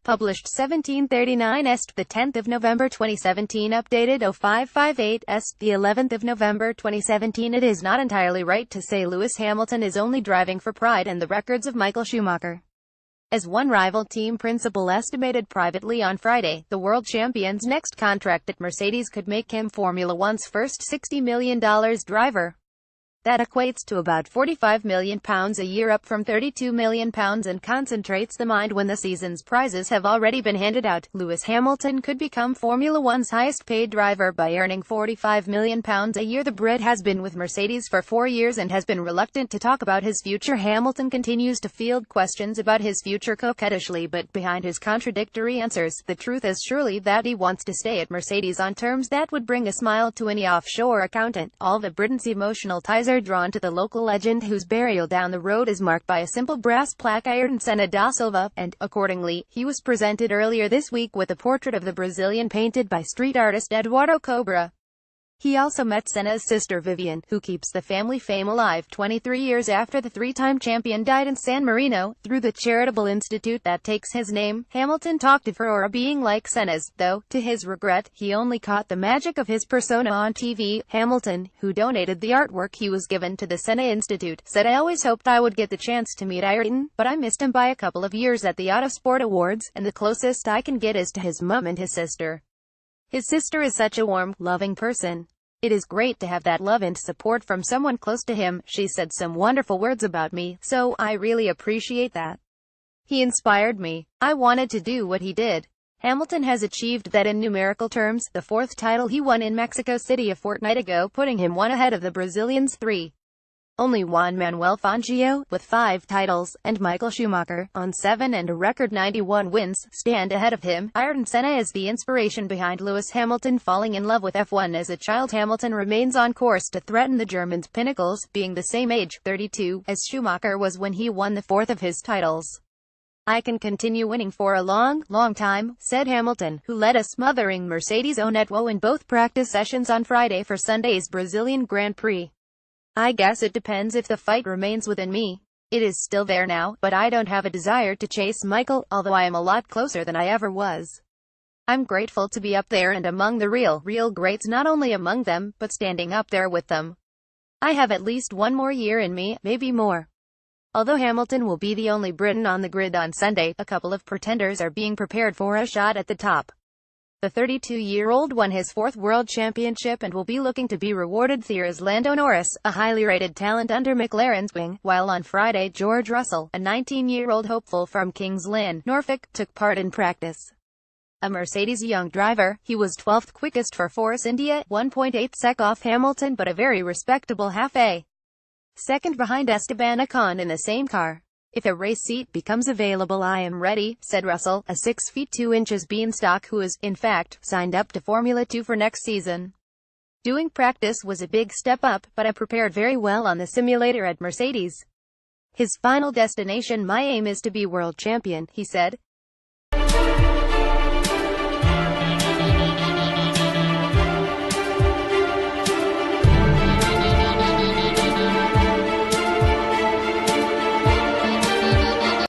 Published 1739 Est, the 10th of November 2017. Updated 0558 Est, the 11th of November 2017. It is not entirely right to say Lewis Hamilton is only driving for pride and the records of Michael Schumacher. As one rival team principal estimated privately on Friday, the world champion's next contract at Mercedes could make him Formula One's first $60 million driver. That equates to about £45 million a year, up from £32 million, and concentrates the mind when the season's prizes have already been handed out. Lewis Hamilton could become Formula One's highest-paid driver by earning £45 million a year. The Brit has been with Mercedes for 4 years and has been reluctant to talk about his future. Hamilton continues to field questions about his future coquettishly, but behind his contradictory answers, the truth is surely that he wants to stay at Mercedes on terms that would bring a smile to any offshore accountant. All the Britain's emotional ties are drawn to the local legend, whose burial down the road is marked by a simple brass plaque, Ayrton Senna da Silva, and, accordingly, he was presented earlier this week with a portrait of the Brazilian painted by street artist Eduardo Cobra. He also met Senna's sister Vivian, who keeps the family fame alive 23 years after the three-time champion died in San Marino. Through the charitable institute that takes his name, Hamilton talked of her aura being like Senna's, though, to his regret, he only caught the magic of his persona on TV. Hamilton, who donated the artwork he was given to the Senna Institute, said, "I always hoped I would get the chance to meet Ayrton, but I missed him by a couple of years at the Autosport Awards, and the closest I can get is to his mum and his sister. His sister is such a warm, loving person. It is great to have that love and support from someone close to him. She said some wonderful words about me, so I really appreciate that. He inspired me. I wanted to do what he did." Hamilton has achieved that in numerical terms, the fourth title he won in Mexico City a fortnight ago, putting him one ahead of the Brazilian's 3. Only Juan Manuel Fangio, with 5 titles, and Michael Schumacher, on 7 and a record 91 wins, stand ahead of him. Ayrton Senna is the inspiration behind Lewis Hamilton falling in love with F1 as a child. Hamilton remains on course to threaten the German's pinnacles, being the same age, 32, as Schumacher was when he won the 4th of his titles. "I can continue winning for a long, long time," said Hamilton, who led a smothering Mercedes Onetwo in both practice sessions on Friday for Sunday's Brazilian Grand Prix. "I guess it depends if the fight remains within me. It is still there now, but I don't have a desire to chase Michael, although I am a lot closer than I ever was. I'm grateful to be up there and among the real greats, not only among them, but standing up there with them. I have at least one more year in me, maybe more." Although Hamilton will be the only Briton on the grid on Sunday, a couple of pretenders are being prepared for a shot at the top. The 32-year-old won his 4th World Championship and will be looking to be rewarded. There's Lando Norris, a highly rated talent under McLaren's wing, while on Friday George Russell, a 19-year-old hopeful from Kings Lynn, Norfolk, took part in practice. A Mercedes young driver, he was 12th quickest for Force India, 1.8 sec off Hamilton, but a very respectable half a second behind Esteban Ocon in the same car. "If a race seat becomes available, I am ready," said Russell, a 6 feet 2 inches beanstalk who is, in fact, signed up to Formula 2 for next season. "Doing practice was a big step up, but I prepared very well on the simulator at Mercedes. His final destination, my aim is to be world champion," he said.